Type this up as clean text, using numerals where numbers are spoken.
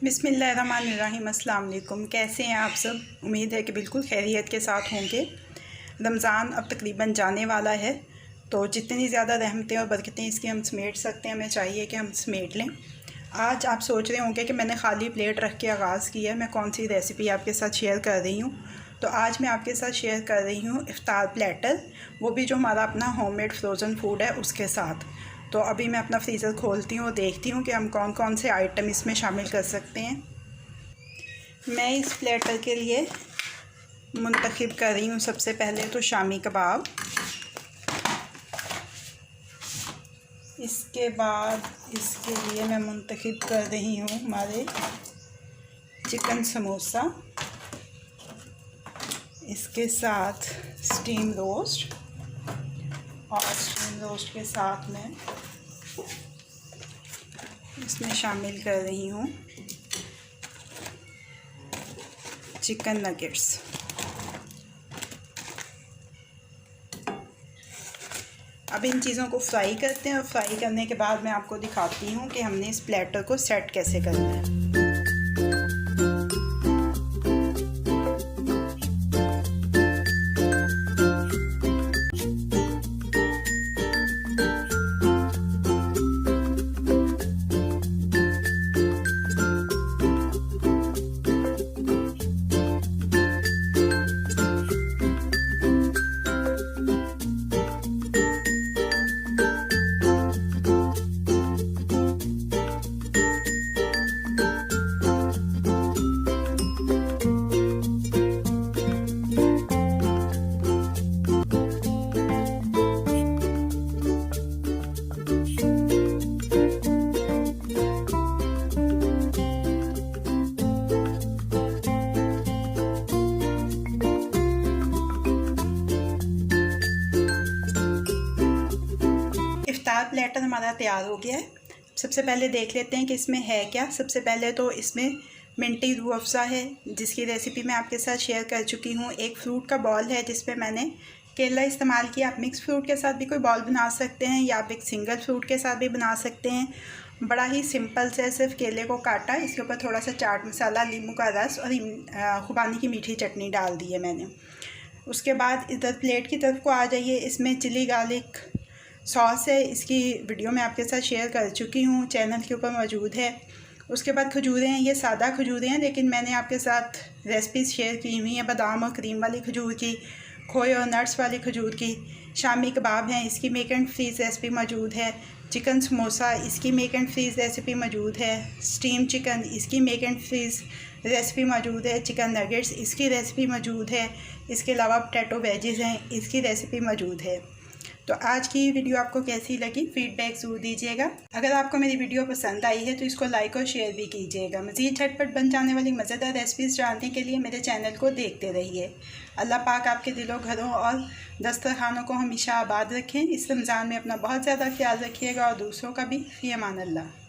बिस्मिल्लाहिर्रहमानिर्रहीम। अस्सलाम वालेकुम। कैसे हैं आप सब? उम्मीद है कि बिल्कुल खैरियत के साथ होंगे। रमज़ान अब तकरीबन जाने वाला है, तो जितनी ज़्यादा रहमतें और बरकतें इसकी हम समेट सकते हैं, हमें चाहिए कि हम समेट लें। आज आप सोच रहे होंगे कि मैंने खाली प्लेट रख के आगाज़ किया है, मैं कौन सी रेसिपी आपके साथ शेयर कर रही हूँ। तो आज मैं आपके साथ शेयर कर रही हूँ इफ्तार प्लेटर, वो भी जो हमारा अपना होममेड फ्रोज़न फूड है उसके साथ। तो अभी मैं अपना फ्रीज़र खोलती हूँ और देखती हूँ कि हम कौन कौन से आइटम इसमें शामिल कर सकते हैं। मैं इस प्लेटर के लिए मुंतखब कर रही हूँ सबसे पहले तो शामी कबाब। इसके बाद इसके लिए मैं मुंतखब कर रही हूँ हमारे चिकन समोसा। इसके साथ स्टीम रोस्ट, और स्टीम रोस्ट के साथ मैं इसमें शामिल कर रही हूँ चिकन नगेट्स। अब इन चीज़ों को फ्राई करते हैं और फ्राई करने के बाद मैं आपको दिखाती हूँ कि हमने इस प्लेटर को सेट कैसे करना है। इफ्तार प्लेटर हमारा तैयार हो गया है। सबसे पहले देख लेते हैं कि इसमें है क्या। सबसे पहले तो इसमें मिंटी रूह अफ़ज़ा है, जिसकी रेसिपी मैं आपके साथ शेयर कर चुकी हूँ। एक फ्रूट का बॉल है जिसपे मैंने केला इस्तेमाल किया। आप मिक्स फ्रूट के साथ भी कोई बॉल बना सकते हैं या आप एक सिंगल फ्रूट के साथ भी बना सकते हैं। बड़ा ही सिंपल से सिर्फ केले को काटा, इसके ऊपर थोड़ा सा चाट मसाला, नींबू का रस और खुबानी की मीठी चटनी डाल दी है मैंने। उसके बाद इधर प्लेट की तरफ को आ जाइए। इसमें चिली गार्लिक सॉस है, इसकी वीडियो मैं आपके साथ शेयर कर चुकी हूँ, चैनल के ऊपर मौजूद है। उसके बाद खजूरें हैं, ये सादा खजूरें हैं, लेकिन मैंने आपके साथ रेसिपीज़ शेयर की हुई हैं बादाम और क्रीम वाली खजूर की, खोए और नट्स वाली खजूर की। शामी कबाब हैं, इसकी मेक एंड फ्रीज़ रेसिपी मौजूद है। चिकन समोसा, इसकी मेक एंड फ्रीज़ रेसिपी मौजूद है। स्टीम चिकन, इसकी मेक एंड फ्रीज़ रेसिपी मौजूद है। चिकन नगेट्स, इसकी रेसिपी मौजूद है। इसके अलावा पोटैटो वेजेस हैं, इसकी रेसिपी मौजूद है। तो आज की वीडियो आपको कैसी लगी, फीडबैक ज़रूर दीजिएगा। अगर आपको मेरी वीडियो पसंद आई है तो इसको लाइक और शेयर भी कीजिएगा। मज़ीद झटपट बन जाने वाली मज़ेदार रेसिपीज़ जानने के लिए मेरे चैनल को देखते रहिए। अल्लाह पाक आपके दिलों, घरों और दस्तरखानों को हमेशा आबाद रखें। इस रमज़ान में अपना बहुत ज़्यादा ख्याल रखिएगा और दूसरों का भी। फ़ी अमान अल्लाह।